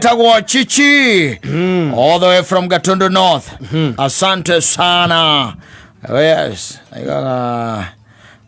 Tagwa Chichi all the way from Gatundu North. Asante sana. Yes.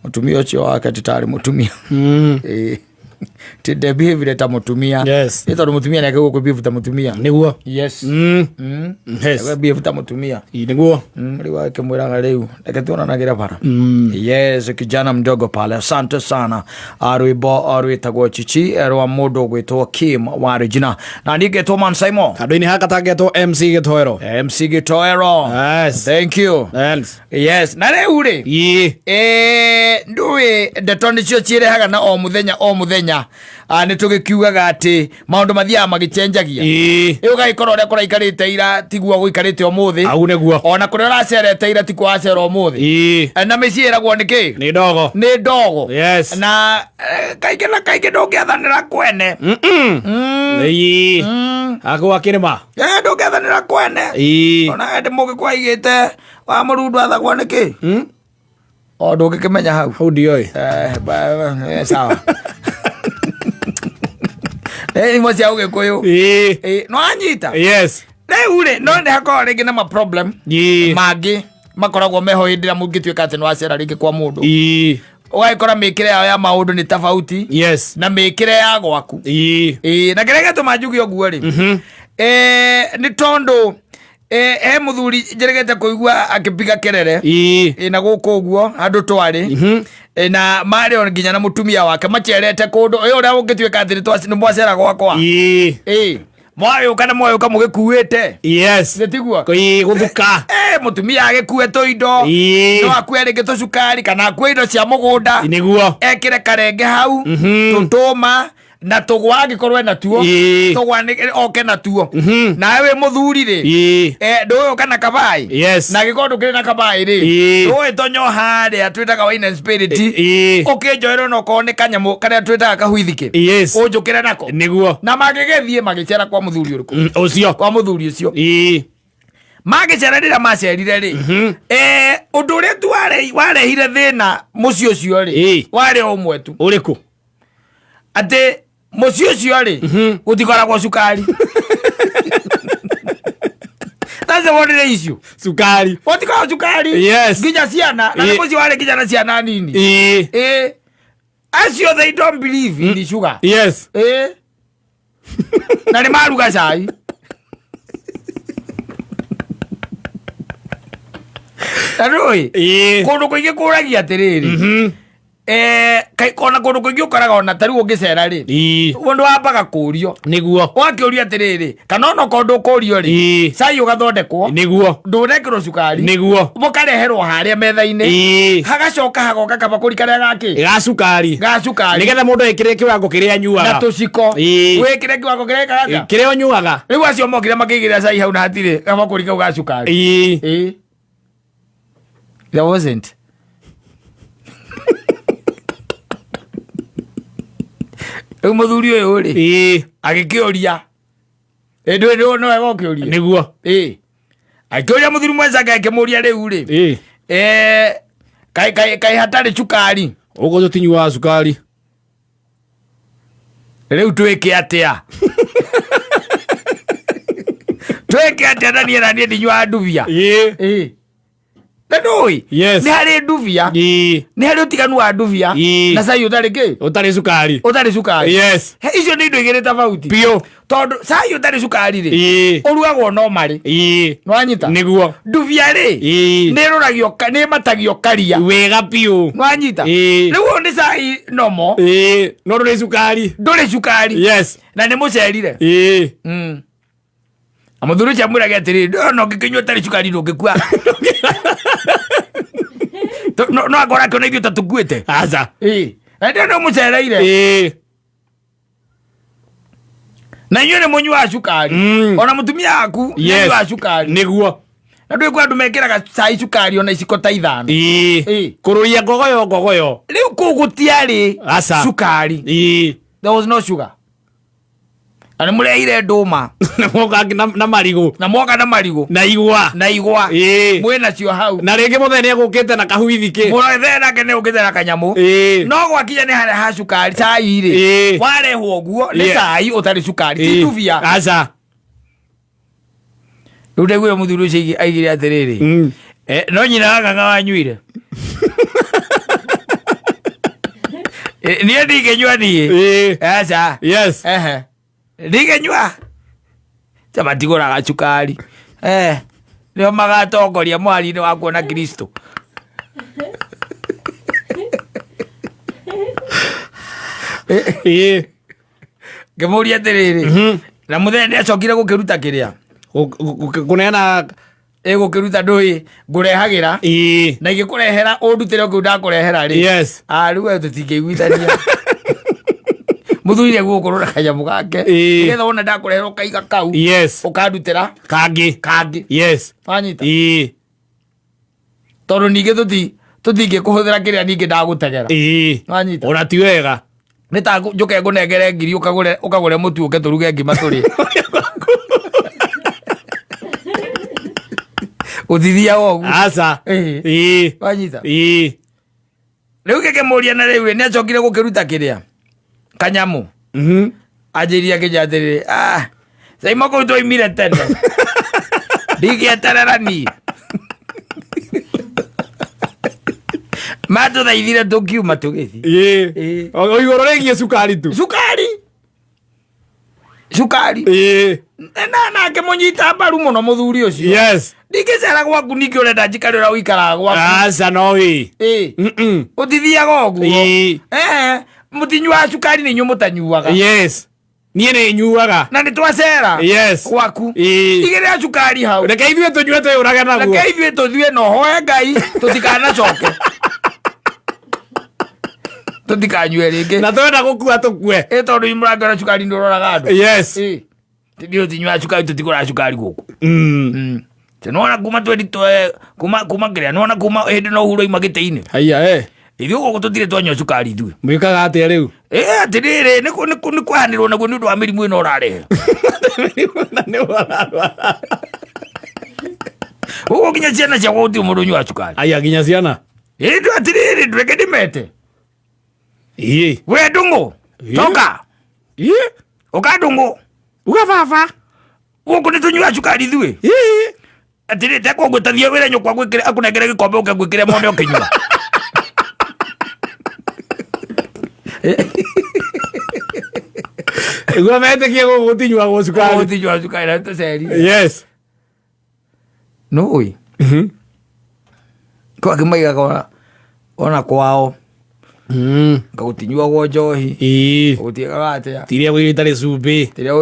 Mutumia ocho wakati tari mutumia. Tide behave ta mutumia. Yes. Ito mutumia na kwa behave ta mutumia. Niguo. Yes. Yes. Kwa behave ta mutumia. Niguo. Riwa kemwira leo. Leketona na gira para. Yes, kijana mdogo pale. Asante sana. Arwi tagwa Chichi erwa modo gwetwa Kim wa Regina. Na nige to man Simon. Kadini haka tageto MC Gitoero. MC Gitoero. Yes. Thank you. Yes. Na leo ule. Ndui ndetoni cio ciire haga na o muthenya ni tugikiugaga ati maundu mathia magicenjagia ugaikora uria kuraikarite ira tigua guikarite umuthi au neguo ona kuria racerete ira tiku acera umuthi na micieragwo niki ni ndogo yes na kaige ndungiathanira kwene akwa kirima ndungiathanira kwene ona ndi mugikwaigite wa murundu athagwo niki o ndungikimenya hau ndioi sawa ni mosi ya Ugikuyu no anyita yes ule no ndi hakora ringi na ma problem magi makoragwo meho indira mungituika ati no acera ringi kwa mundu ugaikora mikire yao ya maundu ni tofauti yes na mikire ya gwaku na kirege tumanjugi oguo ri ni tondu muthuri njeregete kuigua akipiga kerere na guku uguo andu twari na mari on ginya na mutumia wake macherete kundu uyu uria ungituika ati ni mwacera gwakwa moyo kana moyo kamugikuite yes netigua guthuka mutumia agikue to indo no akwere to cukari kana akue indo cia mugunda niguo ekire karenge hau tutuma na tugwa agikorwe na tuo tugwa oke na tuo na we muthuri ri nduyo kana kabai yes na gikondu kire na kabai ri we tonyo hare atwitaga wine spirit ukinjoero no kone kanyamu kana atwitaga kahuithike yes unjukire nako niguo na magegethie magicera kwa muthuri uriku ucio kwa muthuri ucio magicera ndira macerire ri undu ri tu warehire thina mucio cio ri wari omwetu uriku ate mucio cio ri gutikoragwo cukari That's what it is you. Sukari. What you call sukari? Yes. Ginya siana. Na mucio wale ginya na siana nini? As you they don't believe in the sugar. Yes. Na ni maruga sai. Taroi. Kono ko igikuragia atiriri. Kai kona kundu kuingi ukaraga ona tari ungicera ri mundu wambaga kurio niguo wakiuria atiriri kana ono kondu kurio ri sai ugathondekwo niguo ndunekirwo cukari niguo mukareherwo haria metha-ini hagacoka hagoka kabakuri karia gaki ga cukari nigetha mundu ekire kiwango kiria nyuaga na tuciko wikire kiwango kiria karaga kiria nyuaga riu acio mokire makigira sai hau na hatire kabakuri kau ga cukari there wasn't muthuri uyu ri agikioria ndu no ego kioria niguo akioria muthuri mwenzake akimuria riu ri kai hatari cukari ugo tutinywa cukari riu twike atia twike atia na nie ndinywa nduvia Ndoi yes ni hari nduvia ni hari utiganu wa nduvia na sai utari ki utari cukari yes icio ni indo igire tofauti pio tondu sai utari cukari ri uruagwo no mari no anyita niguo nduvia ri ni ruragio ni matagio karia wega pio no anyita riu ni sai nomo no nduri cukari yes na ni mucerire amuthuru cha mwira getiri no ngikinywa tari cukari ndungikua no agora kone ithuĩ tatukuĩte aca ndio no mũcereire na inyuĩ nĩ mũnyuaga cukari ona mũtumia waku nĩnyuaga cukari nĩguo na ndũĩ kwa andũ mekĩraga cai cukari ona iciko ta 5 kũrũria ngogoyo rĩu kũu gũtiarĩ cukari there was no sugar Ana mureire nduma. Na moka na marigo. Na moka na marigo. Na igwa. Na igwa. Mwena cio hau. Na ringi muthenya egukite na kahuithike. Muthenya nake ne ukite na kanyamu. No gwakinya ni hare ha cukari cai ri. Warehwo guo ni cai utari cukari. Tituvia. Aca. Rude gwe muthuru ucio aigire atiriri. No nyina gaka ngawanyuire. Niye ndingenyua niye. Aca. Yes. Ndingenyua. Tamatiguraga cukari. Nio magatongoria mwari-inĩ wa kuona Kristo. Ngemuria atiriri. Na muthenya nĩacokire gũkĩruta kĩrĩa. Kuneana Gũkĩruta ndũĩ ngũrehagira. Na igĩkũrehera ũndutĩre kĩu ndakũrehera rĩ. Yes. Rĩu tũtingĩiguithania. Muthuri gũkũrũra kanyamu gake. Nĩgetha wona ndakũrehera ũkaiga kau. Yes. Ũkandutĩra kangĩ. Yes. Wanyita. Tondũ ningĩ tũtingĩkũhũthĩra kĩrĩa ningĩ ndagũtegera. Wanyita. Ona ti wega. Nĩ ta njũke ngũnengere ngiri ũkagũre mũtu ũke tũruge ngima tũrĩe. Ũthithia wogu. Aca. Wanyita. Rĩu ngĩkĩmũria na rĩu nĩacokire gũkĩruta kĩrĩa kanyamu. Anjĩria kĩnjathĩrĩrĩ. Caima kũu twoimire tene. Ndingĩeterera niĩ. Matũthaithire tũkiuma tũgĩthiĩ. O igũrũ rĩgiĩ cukari tu. Cukari. Nake mũnyita mbaru mũno mũthuri ũcio. Yes. Ndingĩcera gwaku ningĩ ũrenda njikare ũrĩa ũikaraga gwaku. Aca no ĩ. Ũtithiaga ũguo. Mũtinyuaga cukari nĩ inyuĩ mũtanyuaga. Yes. Niĩ nĩ nyuaga. Na nĩ twacera. Yes. Gwaku. Igĩrĩra cukari hau. Reke ithuĩ tũnyue twĩyũrage naguo. Reke ithuĩ tũthiĩ na ũhoe Ngai tũtikanacoke. Tũtikanyue rĩngĩ. Na twenda gũkua tũkue. Tondũ imũrangĩra cukari ndũroraga andũ. Yes. Tithio tinyua cukari tũtigũraga cukari gũkũ. Nĩwona kuma kuma kĩrĩa nĩwona kuma hĩndĩ no huro ima gĩtĩ-inĩ. Haiya ithuĩ gũkũ tũtirĩ twanyua cukari ithuĩ. Mwĩkaga atĩa rĩu? Atĩrĩrĩ nĩ kũhanĩrwo naguo nĩ ũndũ wa mĩrimũ ĩno ũrarehe. Ũguo nginya ciana ciakwa gũtirĩ mũndũ ũnyuaga cukari. Haiya nginya ciana. Atĩrĩrĩ ndũreke ndĩmete. We ndũng'ũ toka. Ũka ndũng'ũ. Uga baba. Gũkũ nĩ tũnyuaga cukari ithuĩ. Atĩrĩrĩ tekũngwĩtathia wĩra nyũkwa akũnengere gĩkombe ũke ngwĩkĩre mone ũkĩnyua. Iguo metĩkie gũkũ gũtinyuagwo cukari. Gũtinyuaga cukari na tũceri. Yes. Nũĩ. Kwa kĩmaigaga ona kwao. Gũtinyuagwo njohi. Gũtiĩkaga atĩa. Tiria gũirio itarĩ cumbĩ. Tiria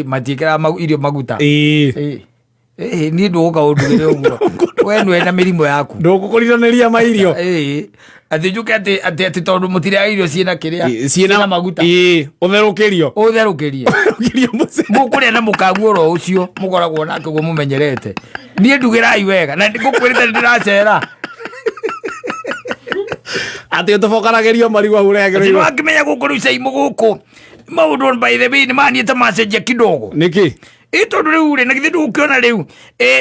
matiĩkĩraga irio maguta. Niĩ ndũgũka ũndugĩre ũguo. We nĩ wena mĩrimũ yaku. Ndũgũkũriranĩria mairio. Atĩ njuke atĩ tondũ mũtirĩaga irio ciĩna kĩrĩa. Ciĩna maguta. Ũtherũkĩrio. Ũtherũkĩrie. Mũkũrĩa na mũkagu oro ũcio mũkoragwo nake ũguo mũmenyerete. Niĩ ndugĩrai wega na ngũkwĩrĩte ndĩracera. Atĩ ũtobokanagĩrio marigũ au ũrĩagĩrĩirwo. Nĩ wakĩmenya gũkũ rĩu caimu gũkũ maũndũ by the way nĩ maniĩte macenjia kidogo. Nĩkĩ? Tondũ rĩu rĩ na githĩ ndũgũkĩona rĩu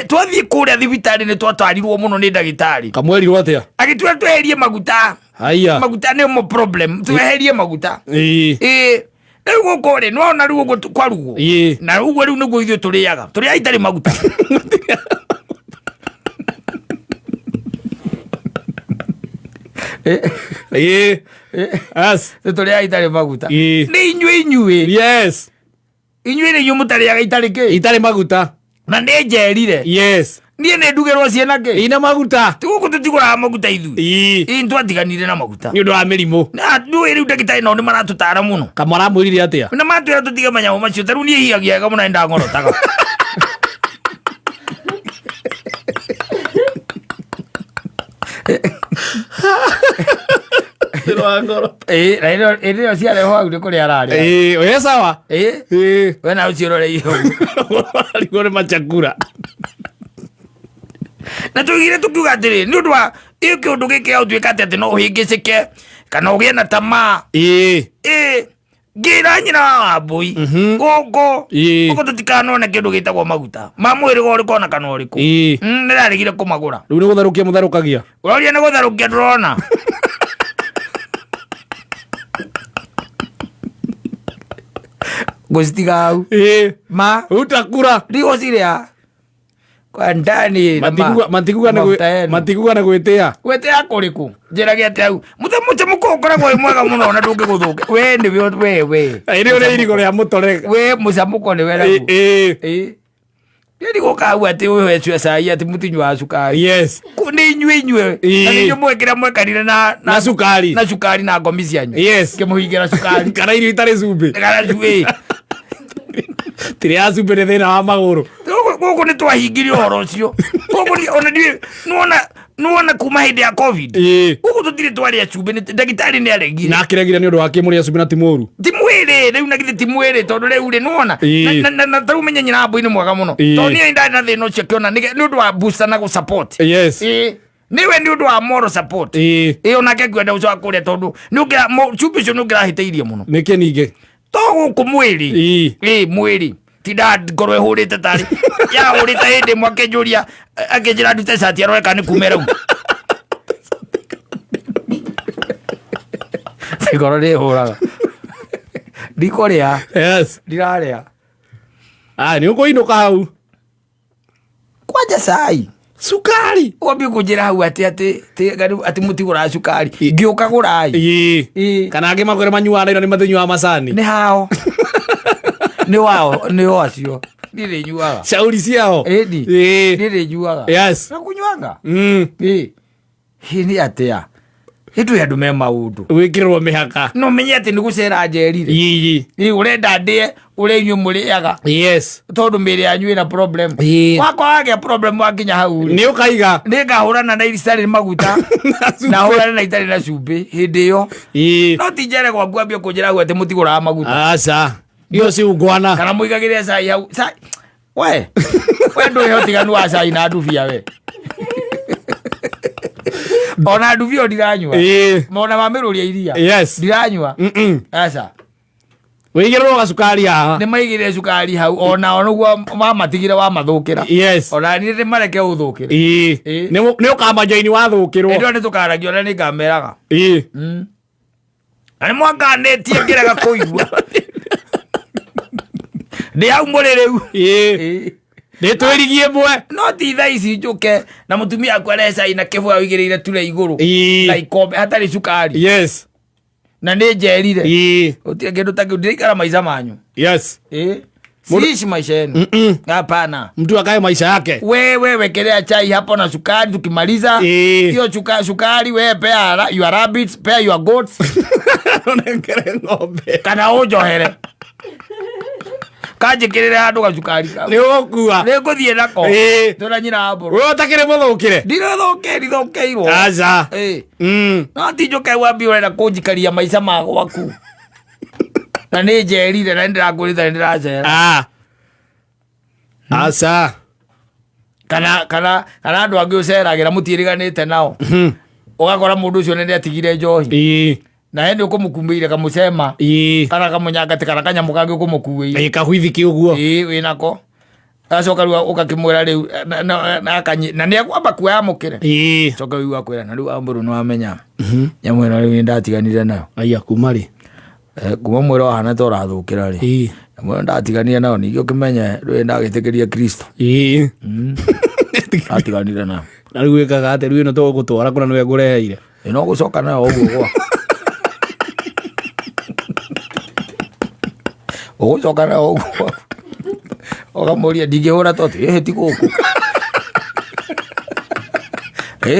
twathiĩ kũrĩa thibitarĩ nĩ twatwarirwo mũno nĩ ndagĩtarĩ. Kamwerirwo atĩa? Agĩtwĩra tweherie maguta. Haiya. Maguta nĩmo problem. Tweherie maguta. Rĩu gũkũ rĩ nĩwona rĩu ũguo kwarugwo. Na ũguo rĩu nĩguo ithuĩ tũrĩaga. Tũrĩaga itarĩ maguta. Tũrĩaga itarĩ maguta. Nĩ inyuĩ. Yes. Inyuĩ nĩ inyuĩ mũtarĩaga itarĩ kĩ? Itarĩ maguta. Na nĩ njerire. Yes. Niĩ nĩ ndugĩrwo ciĩna kĩ? Ina maguta. Ti gũkũ tũtigũraga maguta ithuĩ. Nĩ twatiganire na maguta. Nĩ ũndũ wa mĩrimũ. Na nduĩ rĩu ndagĩtarĩ nao nĩ maratũtara mũno. Kamwaramwĩrire atĩa? Na matwĩra tũtige manyamũ macio. Ta rĩu niĩ hihagia wega mũno nĩ ndang'orotaga. Na ĩrĩo ciarehwo hau nĩ kũrĩa ararĩa. Oye sawa. We na ũcio ũroreire ũguo. Arigwo nĩ machakura. Na tũigire tũkiuga atĩrĩ nĩ ũndũ wa kĩũndũ gĩkĩ gĩatuĩka atĩ no ũhĩngĩcĩke kana ũgĩe na tamaa. ngira nyina wa mbui goko tutikanone kindu gitagwo maguta mamwiri gori kona kana uriku niraregire kumagura riu ni gutharukia mutharukagia uroria ni gutharukia ndurona gustigau ma utakura rigo siria kwa ndani matiguga na gwetea kuriku njiragia ati au muthe mukoragwo mwega muno na ndungi guthuka we ni we iri uri irigo ria mutore we mucamuko ni wera Yeri gukau ati we cua cai ati mutinywa cukari yes ni inywe na ni mwekira mwekanire na cukari na ngomi cianyu yes kimuhingira cukari kana irio itari cumbi tiri ya cumbi ni thina wa maguru guku ni twahingirie uhoro ucio guku ni ona nuona kuma hindi ya covid guku tutire twaria cumbi ni ndagitari ni aregire na akiregire ni undu wa kimuria cumbi na timuru timwire riu na githe timwire tondu riu ri nuona na taru menya nyina mbu ni mwega muno tondu ni ndari na thina ucio kiona ni undu wa booster na go support yes niwe ni undu wa moral support onake kwenda uco akuria tondu ni ugira cumbi ucio ni ugira hiteirie muno niki ningi to guku mwiri mwiri tida ngoro ehurite tari ya hurite hindi mwakenjuria akenjira ndute cati aroreka ni kumera u ngoro ni huraga ndikoria yes ndiraria ni ukuinuka hau kwanja cai sukari wambi kunjira hau ati mutigura cukari ngiuka gurai kana angi magore manyuana ni mathinywa macani ni hao ni wao acio ndire nyuaga shauri ciao ndire nyuaga yes na kunywanga ni atia hitu ya dume maundu wikirwo mihaka no menye ati ni gucera njerire urenda ndie urenyu muriaga yes tondu miri yanyu ina problem wako wage problem wakinya hau ni ukaiga ni ngahurana na iristari maguta na hurana na itari na cumbi hindi yo no tijere kwa gwambia kunjira hau ati mutigura maguta aca iyo si ugwana kana muigagire cai hau cai we ndo yotiganu wa cai na ndubia we ona ndubia ndiranywa mona mamiruria iria yes ndiranywa aca wigirwo gacukari haha ni maigire cukari hau ona nuguo mamatigire wa mathukira yes ona ni mareke uthukire ni ukamajoini wathukirwo ndio ni tukaragio na ni ngameraga ani mwanganetie ngiraga kuigua ni hau muri riu ni twirigie mwe no ti thaa ici njuke na mutumia akwa reca ina kibwa wigireire ture iguru na ikombe hatari cukari yes na ni njerire utie kindu ta ndirikara maica manyu yes siishi maisha yenu hapana mtu akae maisha yake wewe wekelea chai hapo na sukari tukimaliza hiyo sukari wewe pea your rabbits pea your goats onengere ng'ombe kana ujohere kaje kirire handu gacukari ka ni ukua ni nguthie nako tora nyina amburu we utakire muthukire ndithukiirwo aca no tijuke wambi urenda kunjikaria maica magwaku na ni njerire na ndirakuritha ndiracera aca kana andu angi uceragira mutiriganite nao ugakora mundu ucio nende atigire njohi na ende ukumukumbeire kamucema kana kamunyangati kana kanyamu kangi ukumukuire kahwithiki uguo winako acoka riu ukakimwira riu na ni akwamba kuoya mukire coka riu akwira na riu amburu ni wamenya nyamu ino riu ndatiganire nayo aya kuma ri kuma mwira wahana ta urathukira ri nyamu ino ndatiganire nayo ningi ukimenya riu ndagitikiria Kristo atiganire nayo na riu wikaga ati riu ino tugutwara kuna niwe ngureheire ino gucoka nayo uguo gwa ugucoka nayo uguo okamuria ndingihura toti ti guku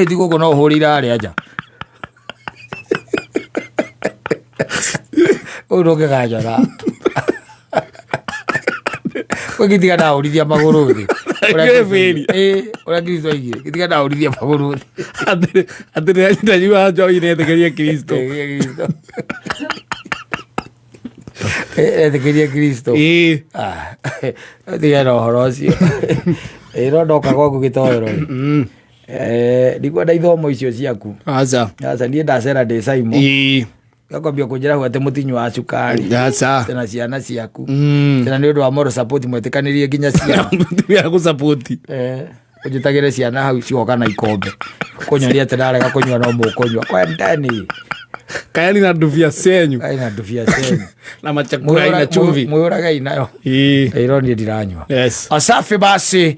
ti guku no hurire aria nja uroke gajara gitiga ndaurithia maguru thi uria Kristo aigire gitiga ndaurithia maguru thi ati ndanyua njohi nethegeria Kristo ethegeria Kristo tiga na uhoro ucio iro ndoka gwaku gitoero ndikwenda ithomo icio ciaku aca nie ndacera ndi Simon gakwambia kunjira gwate mutinyu wa cukari yasa tena ciana ciaku tena ni undu wa moral support mwetikanirie nginya ciana ya ku support ujitagire ciana hau cioka na ikombe kunyoria tenarega kunywa no mukunywa kwa ndani kayani na nduvia senyu na machakura ina chumvi mwuraga inayo ironi ndiranywa yes asafi basi